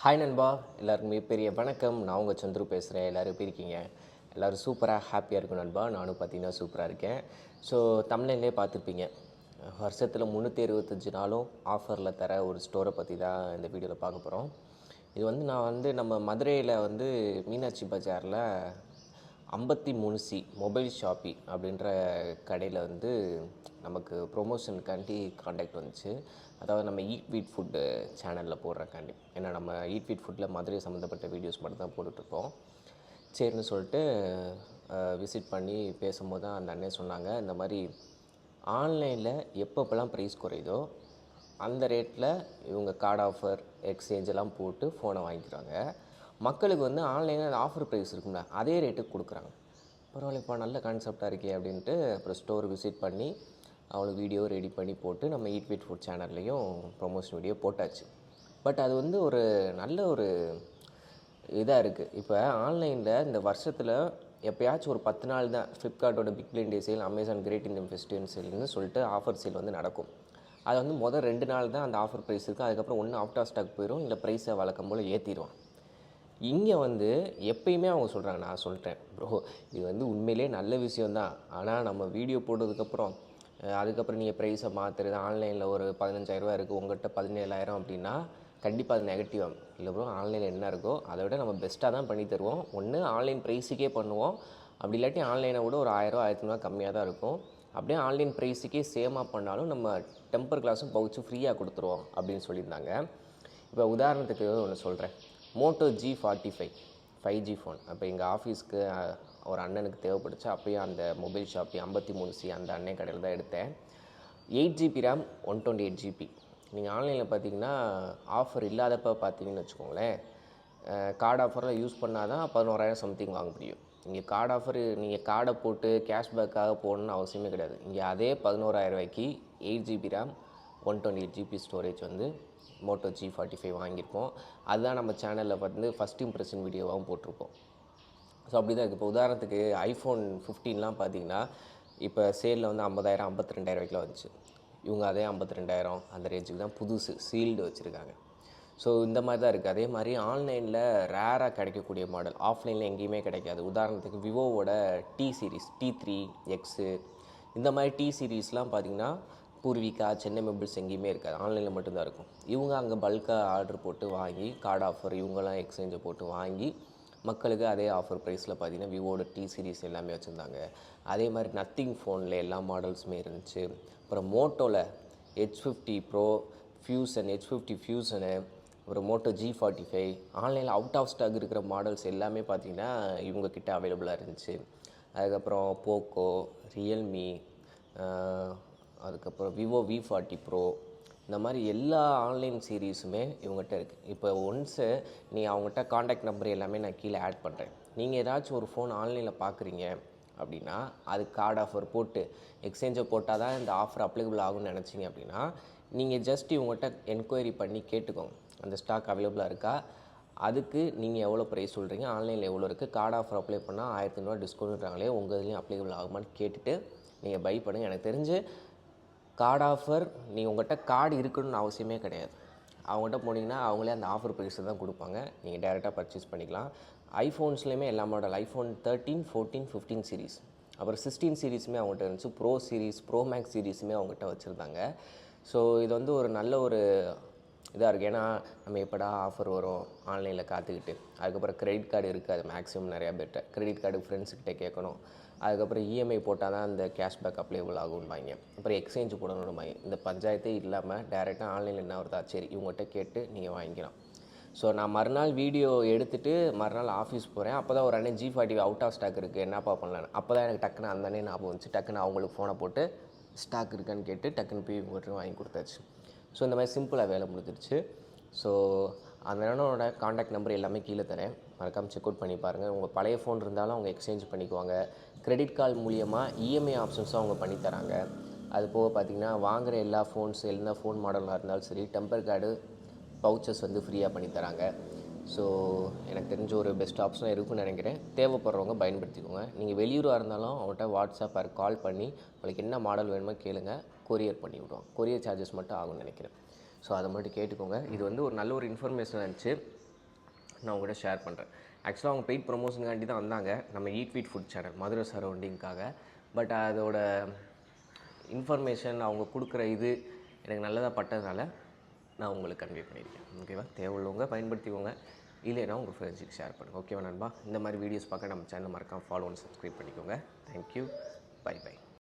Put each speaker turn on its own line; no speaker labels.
Hi நண்பா, எல்லாருக்குமே பெரிய வணக்கம். நான் உங்கள் சந்துரு பேசுகிறேன். எல்லோரும் எப்படி இருக்கீங்க? எல்லோரும் சூப்பராக ஹாப்பியாக இருக்கும் நண்பா. நானும் பார்த்தீங்கன்னா சூப்பராக இருக்கேன். ஸோ தமிழ்லேயே பார்த்துருப்பீங்க, வருஷத்தில் 365 நாளும் ஆஃபரில் தர ஒரு ஸ்டோரை பற்றி தான் இந்த வீடியோவில் பார்க்க போகிறோம். இது வந்து நான் நம்ம மதுரையில் மீனாட்சி பஜாரில் 53C மொபைல் ஷாப்பி அப்படின்ற கடையில் நமக்கு ப்ரொமோஷனுக்காண்டி காண்டாக்ட் வந்துச்சு. அதாவது நம்ம ஈட் வீட் ஃபுட்டு சேனலில் போடுறக்காண்டி. ஏன்னா நம்ம ஈட் வீட் ஃபுட்டில் மதுரை சம்மந்தப்பட்ட வீடியோஸ் மட்டும் தான் போட்டுட்ருக்கோம். சரின்னு சொல்லிட்டு விசிட் பண்ணி பேசும்போது தான் அந்த அண்ணன் சொன்னாங்க, இந்த மாதிரி ஆன்லைனில் எப்பப்போலாம் ப்ரைஸ் குறையுதோ அந்த ரேட்டில் இவங்க கார்டு ஆஃபர் எக்ஸ்சேஞ்செல்லாம் போட்டு ஃபோனை வாங்கிக்கிறாங்க. மக்களுக்கு ஆன்லைனில் அந்த ஆஃபர் ப்ரைஸ் இருக்கும்ல, அதே ரேட்டுக்கு கொடுக்குறாங்க. பரவாயில்லப்பா, நல்ல கான்செப்டாக இருக்கே அப்படின்ட்டு அப்புறம் ஸ்டோர் விசிட் பண்ணி அவளுக்கு வீடியோ ரெடி பண்ணி போட்டு நம்ம ஈட் வீட் ஃபுட் சேனல்லையும் ப்ரொமோஷன் வீடியோ போட்டாச்சு. பட் அது ஒரு நல்ல ஒரு இதாக இருக்குது. இப்போ ஆன்லைனில் இந்த வருஷத்தில் எப்போயாச்சும் ஒரு 10 நாள் தான் ஃப்ளிப்கார்ட்டோட big billion day sale, Amazon great Indian festival சேல்னு சொல்லிட்டு ஆஃபர் சேல் நடக்கும். அது மொதல் 2 நாள் தான் அந்த ஆஃபர் ப்ரைஸ் இருக்குது. அதுக்கப்புறம் ஒன்று அவுட் ஆஃப் ஸ்டாக் போயிடும், இல்லை ப்ரைஸை வழக்கம் போல் ஏற்றிடுவான். இங்கே எப்பயுமே அவங்க சொல்கிறாங்க, நான் சொல்லிட்டேன் ப்ரோ, இது உண்மையிலே நல்ல விஷயந்தான். ஆனால் நம்ம வீடியோ போட்டதுக்கப்புறம் அதுக்கப்புறம் நீங்கள் ப்ரைஸை மாற்றுறது, ஆன்லைனில் ஒரு 15,000 இருக்குது, உங்கள்கிட்ட 17,000 அப்படின்னா கண்டிப்பாக அது நெகட்டிவ் ஆகும். இல்லை ப்ரோ, ஆன்லைனில் என்ன இருக்கோ அதை விட நம்ம பெஸ்ட்டாக தான் பண்ணி தருவோம். ஒன்று ஆன்லைன் ப்ரைஸுக்கே பண்ணுவோம், அப்படி இல்லாட்டி ஆன்லைனை விட ஒரு 1000 1500 கம்மியாக தான் இருக்கும். அப்படியே ஆன்லைன் ப்ரைஸுக்கே சேமாக பண்ணாலும் நம்ம டெம்பர் கிளாஸும் பவுச்சும் ஃப்ரீயாக கொடுத்துருவோம் அப்படின்னு சொல்லியிருந்தாங்க. இப்போ உதாரணத்துக்கு ஒன்று சொல்கிறேன். மோட்டோ G45 5G ஃபோன் அப்போ எங்கள் ஆஃபீஸ்க்கு ஒரு அண்ணனுக்கு தேவைப்படுச்சு. அப்போயும் அந்த மொபைல் ஷாப்பி 53C அந்த அண்ணன் கடையில் தான் எடுத்தேன். 8GB RAM 128GB. நீங்கள் ஆன்லைனில் பார்த்தீங்கன்னா ஆஃபர் இல்லாதப்போ பார்த்தீங்கன்னு வச்சுக்கோங்களேன், கார்டு ஆஃபரில் யூஸ் பண்ணால் தான் 11,000 சம்திங் வாங்க முடியும். இங்கே கார்டு ஆஃபர் நீங்கள் கார்டை போட்டு கேஷ்பேக்காக போடணுன்னு அவசியமே கிடையாது. இங்கே அதே 11,000 8GB RAM 128GB storage Moto G45 வாங்கியிருக்கோம். அதுதான் நம்ம சேனலில் ஃபஸ்ட் இம்ப்ரெஷன் வீடியோவாகவும் போட்டிருப்போம். ஸோ அப்படி தான் இருக்குது. இப்போ உதாரணத்துக்கு iPhone 15லாம் பார்த்தீங்கன்னா இப்போ சேலில் 50,000 52,000 வந்துச்சு. இவங்க அதே 52,000 அந்த ரேஞ்சுக்கு தான் புதுசு சீல்டு வச்சுருக்காங்க. ஸோ இந்த மாதிரி தான் இருக்குது. அதே மாதிரி ஆன்லைனில் ரேராக கிடைக்கக்கூடிய மாடல் ஆஃப்லைனில் எங்கேயுமே கிடைக்காது. உதாரணத்துக்கு விவோவோட T சீரீஸ் T3 X இந்த மாதிரி T சீரீஸ்லாம் பார்த்திங்கன்னா பூர்விகா, சென்னை மொபைல்ஸ் எங்கேயுமே இருக்காது, ஆன்லைனில் மட்டும்தான் இருக்கும். இவங்க அங்கே பல்காக ஆர்டர் போட்டு வாங்கி கார்டு ஆஃபர் இவங்கெல்லாம் எக்ஸ்சேஞ்சை போட்டு வாங்கி மக்களுக்கு அதே ஆஃபர் ப்ரைஸில் பார்த்திங்கன்னா விவோட T சீரீஸ் எல்லாமே வச்சுருந்தாங்க. அதே மாதிரி நத்திங் ஃபோனில் எல்லா மாடல்ஸுமே இருந்துச்சு. அப்புறம் மோட்டோவில் H50 ப்ரோ ஃபியூசன் H50 ஃபியூசனு, அப்புறம் மோட்டோ G45 ஆன்லைனில் அவுட் ஆஃப் ஸ்டாக் இருக்கிற மாடல்ஸ் எல்லாமே பார்த்திங்கன்னா இவங்கக்கிட்ட அவைலபிளாக இருந்துச்சு. அதுக்கப்புறம் போக்கோ, ரியல்மி, அதுக்கப்புறம் விவோ V40 ப்ரோ இந்த மாதிரி எல்லா ஆன்லைன் சீரீஸுமே இவங்ககிட்ட இருக்குது. இப்போ ஒன்ஸு அவங்ககிட்ட காண்டாக்ட் நம்பர் எல்லாமே நான் கீழே ஆட் பண்ணுறேன். நீங்கள் ஏதாச்சும் ஒரு ஃபோன் ஆன்லைனில் பார்க்குறீங்க அப்படின்னா அது கார்டு ஆஃபர் போட்டு எக்ஸ்சேஞ்சை போட்டால் தான் இந்த ஆஃபர் அப்ளிகபிள் ஆகும்னு நினச்சிங்க அப்படின்னா நீங்கள் ஜஸ்ட் இவங்ககிட்ட என்கொயரி பண்ணி கேட்டுக்கோங்க, அந்த ஸ்டாக் அவைலபிளாக இருக்கா, அதுக்கு நீங்கள் எவ்வளோ ப்ரைஸ் சொல்கிறீங்க, ஆன்லைனில் எவ்வளோ இருக்குது, கார்டு ஆஃபர் அப்ளை பண்ணால் 1500 டிஸ்கவுண்ட்றாங்களே உங்கள் இதுலேயும் அப்ளிகபிள் ஆகுமான்னு கேட்டுட்டு நீங்கள் பை பண்ணுங்கள். எனக்கு தெரிஞ்சு கார்டு ஆஃபர் நீங்கள் உங்கள்கிட்ட கார்டு இருக்கணும்னு அவசியமே கிடையாது. அவங்ககிட்ட போனீங்கன்னா அவங்களே அந்த ஆஃபர் ப்ரைஸை தான் கொடுப்பாங்க, நீங்கள் டேரெக்டாக பர்ச்சேஸ் பண்ணிக்கலாம். ஐஃபோன்ஸ்லேயுமே எல்லா மாடல் iPhone 13, 14, 15 சீரீஸ் அப்புறம் 16 சீரீஸுமே அவங்ககிட்ட இருந்துச்சு. ப்ரோ சீரீஸ், ப்ரோ மேக்ஸ் சீரீஸுமே அவங்ககிட்ட வச்சுருந்தாங்க. ஸோ இது ஒரு நல்ல ஒரு இதாக இருக்குது. ஏன்னா நம்ம எப்படா ஆஃபர் வரும் ஆன்லைனில் காத்துக்கிட்டு, அதுக்கப்புறம் கிரெடிட் கார்டு இருக்காது மேக்ஸிமம் நிறையா பேர்கிட்ட. கிரெடிட் கார்டு ஃப்ரெண்ட்ஸுக்கிட்ட கேட்கணும், அதுக்கப்புறம் இஎம்ஐ போட்டால் தான் அந்த கேஷ்பேக் அப்ளைபிள் ஆகும்பாங்க, அப்புறம் எக்ஸ்சேஞ்ச் போடணும்பாங்க. இந்த பஞ்சாயத்தே இல்லாமல் டேரெக்டாக ஆன்லைனில் என்ன வருதா சரி இவங்ககிட்ட கேட்டு நீங்கள் வாங்கிக்கலாம். ஸோ நான் மறுநாள் வீடியோ எடுத்துகிட்டு மறுநாள் ஆஃபீஸ் போகிறேன். அப்போ தான் ஒரு அண்ணன் G40 அவுட் ஆஃப் ஸ்டாக் இருக்குது, என்னப்பா பண்ணலான்னு. அப்போ தான் எனக்கு டக்குன்னு அந்த அண்ணன் ஞாபகம் வந்துச்சு. டக்குன்னு அவங்களுக்கு ஃபோனை போட்டு ஸ்டாக் இருக்கான்னு கேட்டு டக்குன்னு போய் இவங்ககிட்ட வாங்கி கொடுத்தாச்சு. ஸோ இந்த மாதிரி சிம்பிளாக வேலை முடிஞ்சிருச்சு. ஸோ அந்த அண்ணனோட காண்டாக்ட் நம்பர் எல்லாமே கீழே தரேன், மறக்காமல் செக் அவுட் பண்ணி பாருங்கள். உங்கள் பழைய ஃபோன் இருந்தாலும் அவங்க எக்ஸ்சேஞ்ச் பண்ணிக்குவாங்க. கிரெடிட் கார்டு மூலியமாக இஎம்ஐ ஆப்ஷன்ஸும் அவங்க பண்ணித்தராங்க. அது போக பார்த்திங்கன்னா வாங்குகிற எல்லா ஃபோன்ஸ் எந்த ஃபோன் மாடலாக இருந்தாலும் சரி டெம்பர் கார்டு பவுச்சஸ் ஃப்ரீயாக பண்ணித்தராங்க. ஸோ எனக்கு தெரிஞ்ச ஒரு பெஸ்ட் ஆப்ஷனாக இருக்குன்னு நினைக்கிறேன். தேவைப்படுறவங்க பயன்படுத்திக்கோங்க. நீங்கள் வெளியூராக இருந்தாலும் அவங்கள்ட்ட வாட்ஸ்அப் ஆர் கால் பண்ணி உங்களுக்கு என்ன மாடல் வேணுமோ கேளுங்க, கொரியர் பண்ணி விடுவோம். கொரியர் சார்ஜஸ் மட்டும் ஆகும்னு நினைக்கிறேன். ஸோ அதை மட்டும் கேட்டுக்கோங்க. இது ஒரு நல்ல ஒரு இன்ஃபர்மேஷனாக இருந்துச்சு. நான் உங்கள்கிட்ட ஷேர் பண்ணுறேன். ஆக்சுவலாக அவங்க பெய்ட் ப்ரொமோஷனுக்காண்டி தான் வந்தாங்க, நம்ம ஈட் வீட் ஃபுட் சேனல் மதுரை சரௌண்டிங்காக. பட் அதோட இன்ஃபர்மேஷன் அவங்க கொடுக்குற இது எனக்கு நல்லதாக பட்டதுனால நான் உங்களுக்கு கன்வே பண்ணியிருக்கேன். ஓகேவா? தேவையுள்ளவங்க பயன்படுத்திக்கோங்க, இல்லைன்னா உங்கள் ஃப்ரெண்ட்ஸுக்கு ஷேர் பண்ணுங்கள். ஓகேவா நண்பா? இந்த மாதிரி வீடியோஸ் பார்க்க நம்ம சேனல் மறக்காம ஃபாலோ அண்ட் சப்ஸ்கிரைப் பண்ணிக்கோங்க. தேங்க்யூ. Bye by.